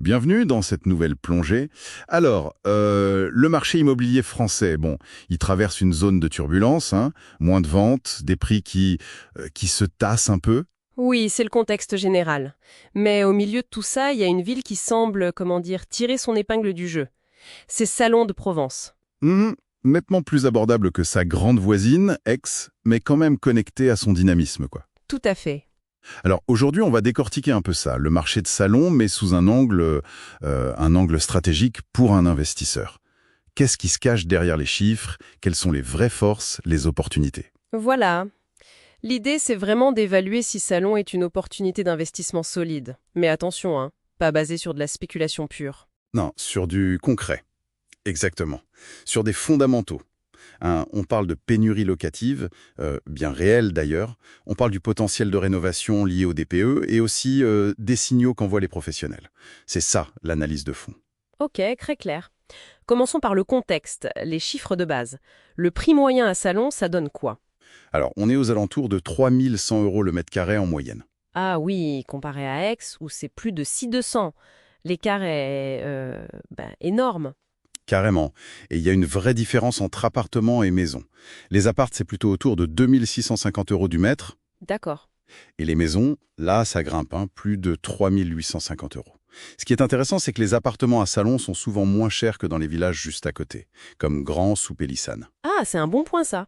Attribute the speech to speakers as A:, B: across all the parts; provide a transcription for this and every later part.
A: Bienvenue dans cette nouvelle plongée. Alors, le marché immobilier français, bon, il traverse une zone de turbulence, hein, moins de ventes, des prix qui se tassent un peu.
B: Oui, c'est le contexte général. Mais au milieu de tout ça, il y a une ville qui semble, comment dire, tirer son épingle du jeu. C'est Salon de Provence.
A: Mhm, nettement plus abordable que sa grande voisine, Aix, mais quand même connecté à son dynamisme, quoi.
B: Tout à fait.
A: Alors aujourd'hui, on va décortiquer un peu ça, le marché de Salon, mais sous un angle stratégique pour un investisseur. Qu'est-ce qui se cache derrière les chiffres? Quelles sont les vraies forces, les opportunités?
B: Voilà. L'idée, c'est vraiment d'évaluer si Salon est une opportunité d'investissement solide. Mais attention, hein, pas basée sur de la spéculation pure.
A: Non, sur du concret. Exactement. Sur des fondamentaux. On parle de pénurie locative, bien réelle d'ailleurs. On parle du potentiel de rénovation lié au DPE et aussi des signaux qu'envoient les professionnels. C'est ça, l'analyse de fond.
B: Ok, très clair. Commençons par le contexte, les chiffres de base. Le prix moyen à Salon, ça donne quoi?
A: Alors, on est aux alentours de 3 100 euros le mètre carré en moyenne.
B: Ah oui, comparé à Aix, où c'est plus de 6 200. L'écart est énorme.
A: Carrément. Et il y a une vraie différence entre appartements et maisons. Les apparts, c'est plutôt autour de 2 650 euros du mètre.
B: D'accord.
A: Et les maisons, là, ça grimpe, hein, plus de 3 850 euros. Ce qui est intéressant, c'est que les appartements à Salon sont souvent moins chers que dans les villages juste à côté, comme Grans ou Pélissane.
B: Ah, c'est un bon point ça.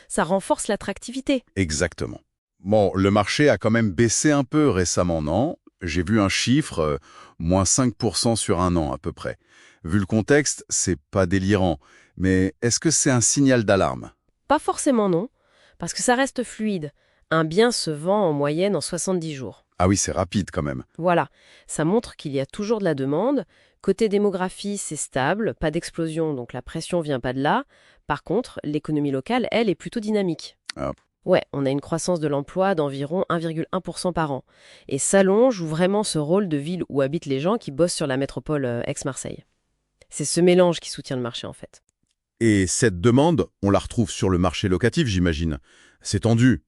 B: Ça renforce l'attractivité.
A: Exactement. Bon, le marché a quand même baissé un peu récemment, non? J'ai vu un chiffre, moins 5% sur un an à peu près. Vu le contexte, c'est pas délirant. Mais est-ce que c'est un signal d'alarme?
B: Pas forcément non, parce que ça reste fluide. Un bien se vend en moyenne en 70 jours.
A: Ah oui, c'est rapide quand même.
B: Voilà, ça montre qu'il y a toujours de la demande. Côté démographie, c'est stable, pas d'explosion, donc la pression vient pas de là. Par contre, l'économie locale, elle, est plutôt dynamique.
A: Ah,
B: Ouais, on a une croissance de l'emploi d'environ 1,1% par an. Et Salon joue vraiment ce rôle de ville où habitent les gens qui bossent sur la métropole Aix-Marseille. C'est ce mélange qui soutient le marché en fait.
A: et cette demande, on la retrouve sur le marché locatif, j'imagine. C'est tendu.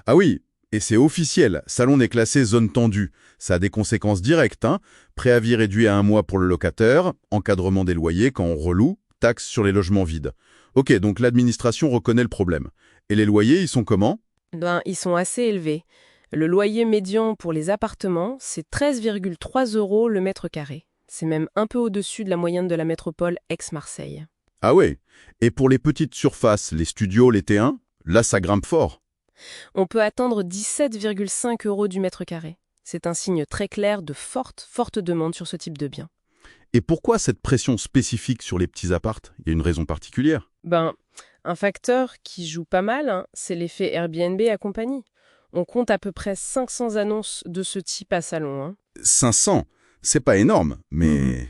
A: Ah oui, et c'est officiel, Salon est classé zone tendue. Ça a des conséquences directes, hein. Préavis réduit à 1 mois pour le locataire, encadrement des loyers quand on reloue, taxes sur les logements vides. Ok, donc l'administration reconnaît le problème. Et les loyers, ils sont comment?
B: Ils sont assez élevés. Le loyer médian pour les appartements, c'est 13,3 euros le mètre carré. C'est même un peu au-dessus de la moyenne de la métropole Aix-Marseille.
A: Ah ouais. Et pour les petites surfaces, les studios, les T1, là ça grimpe fort.
B: On peut atteindre 17,5 euros du mètre carré. C'est un signe très clair de forte demande sur ce type de bien.
A: Et pourquoi cette pression spécifique sur les petits appartes? Il y a une raison particulière?
B: Un facteur qui joue pas mal, hein, c'est l'effet Airbnb et compagnie. On compte à peu près 500 annonces de ce type à Salon, hein.
A: 500, c'est pas énorme, mais...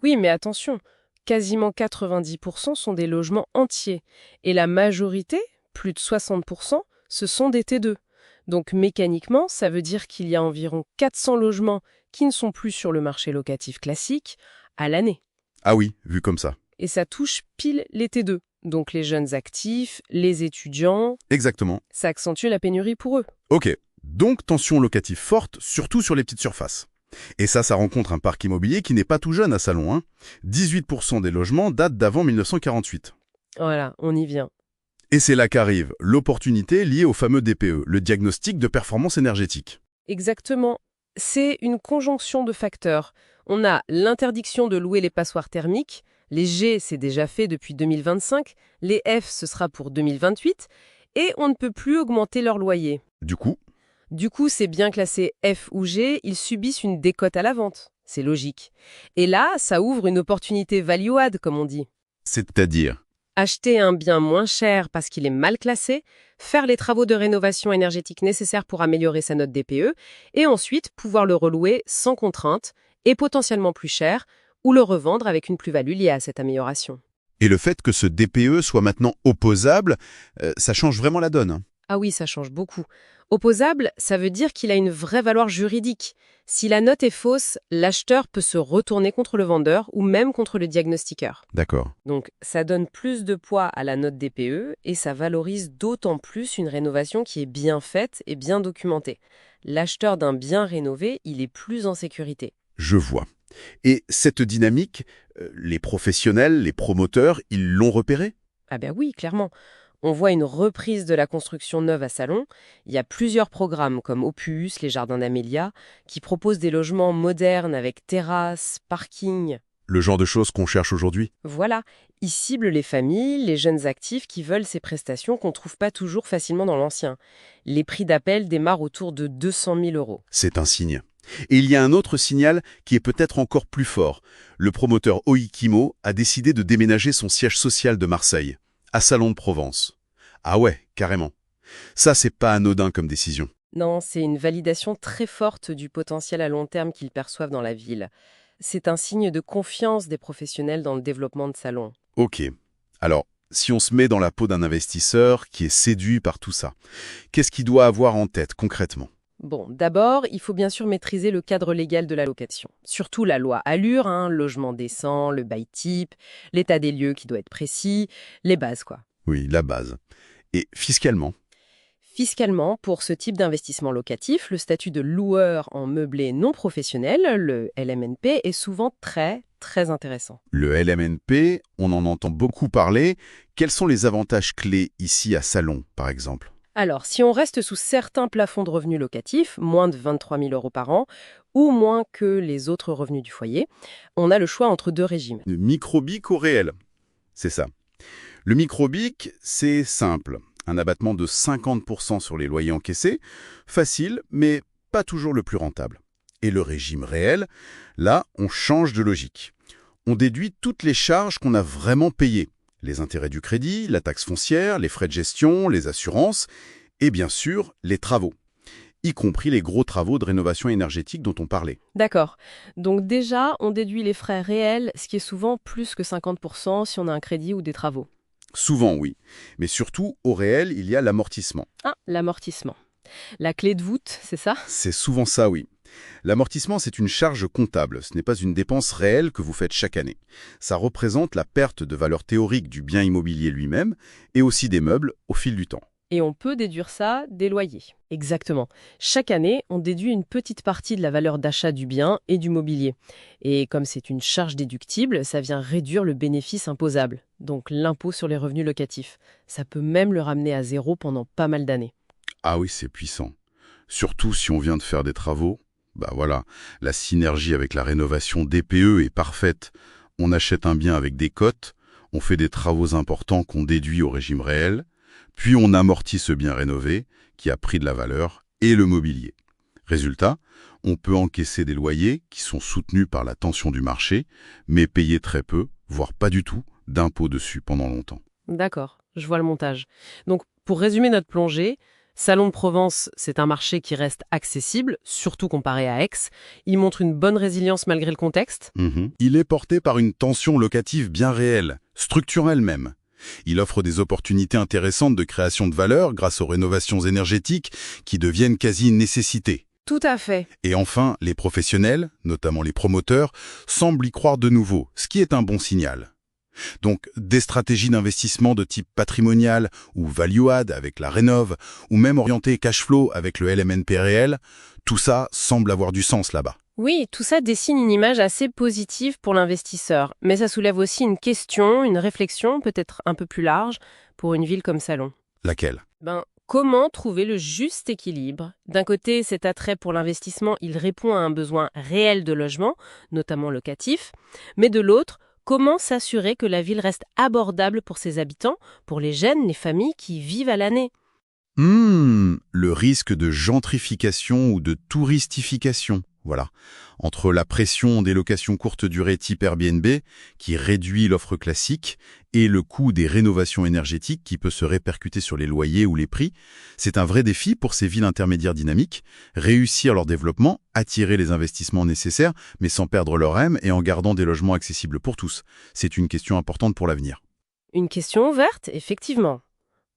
B: Oui, mais attention, quasiment 90% sont des logements entiers. Et la majorité, plus de 60%, ce sont des T2. Donc mécaniquement, ça veut dire qu'il y a environ 400 logements qui ne sont plus sur le marché locatif classique à l'année.
A: Ah oui, vu comme ça.
B: Et ça touche pile les T2. Donc les jeunes actifs, les étudiants,
A: Exactement.
B: ça accentue la pénurie pour eux.
A: Ok, donc tension locative forte, surtout sur les petites surfaces. Et ça rencontre un parc immobilier qui n'est pas tout jeune à Salon, hein. 18% des logements datent d'avant 1948.
B: Voilà, on y vient.
A: Et c'est là qu'arrive l'opportunité liée au fameux DPE, le diagnostic de performance énergétique.
B: Exactement. C'est une conjonction de facteurs. On a l'interdiction de louer les passoires thermiques. Les G, c'est déjà fait depuis 2025. Les F, ce sera pour 2028. Et on ne peut plus augmenter leur loyer. Du coup, ces biens classés F ou G, ils subissent une décote à la vente. C'est logique. Et là, ça ouvre une opportunité value-add, comme on dit.
A: C'est-à-dire?
B: Acheter un bien moins cher parce qu'il est mal classé, faire les travaux de rénovation énergétique nécessaires pour améliorer sa note DPE, et ensuite pouvoir le relouer sans contrainte et potentiellement plus cher, ou le revendre avec une plus-value liée à cette amélioration.
A: Et le fait que ce DPE soit maintenant opposable, ça change vraiment la donne, hein.
B: Ah oui, ça change beaucoup. Opposable, ça veut dire qu'il a une vraie valeur juridique. Si la note est fausse, l'acheteur peut se retourner contre le vendeur ou même contre le diagnostiqueur.
A: D'accord.
B: Donc, ça donne plus de poids à la note DPE et ça valorise d'autant plus une rénovation qui est bien faite et bien documentée. L'acheteur d'un bien rénové, il est plus en sécurité.
A: Je vois. Et cette dynamique, les professionnels, les promoteurs, ils l'ont repérée?
B: Ah ben oui, clairement. On voit une reprise de la construction neuve à Salon. Il y a plusieurs programmes comme Opus, les Jardins d'Amélia, qui proposent des logements modernes avec terrasses, parking.
A: Le genre de choses qu'on cherche aujourd'hui?
B: Voilà, ils ciblent les familles, les jeunes actifs qui veulent ces prestations qu'on ne trouve pas toujours facilement dans l'ancien. Les prix d'appel démarrent autour de 200 000 euros.
A: C'est un signe. Et il y a un autre signal qui est peut-être encore plus fort. Le promoteur Oikimo a décidé de déménager son siège social de Marseille, à Salon de Provence. Ah ouais, carrément. Ça, c'est pas anodin comme décision.
B: Non, c'est une validation très forte du potentiel à long terme qu'ils perçoivent dans la ville. C'est un signe de confiance des professionnels dans le développement de Salon.
A: Ok. Alors, si on se met dans la peau d'un investisseur qui est séduit par tout ça, qu'est-ce qu'il doit avoir en tête concrètement?
B: Bon, d'abord, il faut bien sûr maîtriser le cadre légal de la location. Surtout la loi Allure, logement décent, le bail type, l'état des lieux qui doit être précis, les bases quoi.
A: Oui, la base. Et fiscalement?
B: Fiscalement, pour ce type d'investissement locatif, le statut de loueur en meublé non professionnel, le LMNP, est souvent très, très intéressant.
A: Le LMNP, on en entend beaucoup parler. Quels sont les avantages clés ici à Salon, par exemple?
B: Alors, si on reste sous certains plafonds de revenus locatifs, moins de 23 000 euros par an, ou moins que les autres revenus du foyer, on a le choix entre deux régimes.
A: Le microbique au réel. C'est ça. Le microbique, c'est simple. Un abattement de 50% sur les loyers encaissés. Facile, mais pas toujours le plus rentable. Et le régime réel, là, on change de logique. On déduit toutes les charges qu'on a vraiment payées. Les intérêts du crédit, la taxe foncière, les frais de gestion, les assurances, et bien sûr, les travaux, y compris les gros travaux de rénovation énergétique dont on parlait.
B: D'accord. Donc déjà, on déduit les frais réels, ce qui est souvent plus que 50% si on a un crédit ou des travaux.
A: Souvent, oui. Mais surtout, au réel, il y a l'amortissement.
B: Ah, l'amortissement. La clé de voûte, c'est ça?
A: C'est souvent ça, oui. L'amortissement, c'est une charge comptable, ce n'est pas une dépense réelle que vous faites chaque année. Ça représente la perte de valeur théorique du bien immobilier lui-même et aussi des meubles au fil du temps.
B: Et on peut déduire ça des loyers. Exactement. Chaque année, on déduit une petite partie de la valeur d'achat du bien et du mobilier. Et comme c'est une charge déductible, ça vient réduire le bénéfice imposable, donc l'impôt sur les revenus locatifs. Ça peut même le ramener à zéro pendant pas mal d'années.
A: Ah oui, c'est puissant. Surtout si on vient de faire des travaux. Bah voilà, la synergie avec la rénovation DPE est parfaite. On achète un bien avec des cotes, on fait des travaux importants qu'on déduit au régime réel, puis on amortit ce bien rénové, qui a pris de la valeur, et le mobilier. Résultat, on peut encaisser des loyers qui sont soutenus par la tension du marché, mais payer très peu, voire pas du tout, d'impôts dessus pendant longtemps.
B: D'accord, je vois le montage. Donc, pour résumer notre plongée, Salon de Provence, c'est un marché qui reste accessible, surtout comparé à Aix. Il montre une bonne résilience malgré le contexte.
A: Il est porté par une tension locative bien réelle, structurelle même. Il offre des opportunités intéressantes de création de valeur grâce aux rénovations énergétiques qui deviennent quasi une nécessité.
B: Tout à fait.
A: Et enfin, les professionnels, notamment les promoteurs, semblent y croire de nouveau, ce qui est un bon signal. Donc, des stratégies d'investissement de type patrimonial ou value-add avec la rénov, ou même orientées cash flow avec le LMNP réel, tout ça semble avoir du sens là-bas.
B: Oui, tout ça dessine une image assez positive pour l'investisseur, mais ça soulève aussi une question, une réflexion peut-être un peu plus large pour une ville comme Salon.
A: Laquelle?
B: Comment trouver le juste équilibre? D'un côté, cet attrait pour l'investissement, il répond à un besoin réel de logement, notamment locatif, mais de l'autre, comment s'assurer que la ville reste abordable pour ses habitants, pour les jeunes, les familles qui vivent à l'année?
A: Le risque de gentrification ou de touristification. Voilà. Entre la pression des locations courte durée type Airbnb, qui réduit l'offre classique, et le coût des rénovations énergétiques qui peut se répercuter sur les loyers ou les prix, c'est un vrai défi pour ces villes intermédiaires dynamiques, réussir leur développement, attirer les investissements nécessaires, mais sans perdre leur âme et en gardant des logements accessibles pour tous. C'est une question importante pour l'avenir.
B: Une question ouverte, effectivement.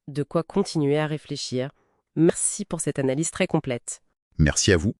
B: De quoi continuer à réfléchir. Merci pour cette analyse très complète.
A: Merci à vous.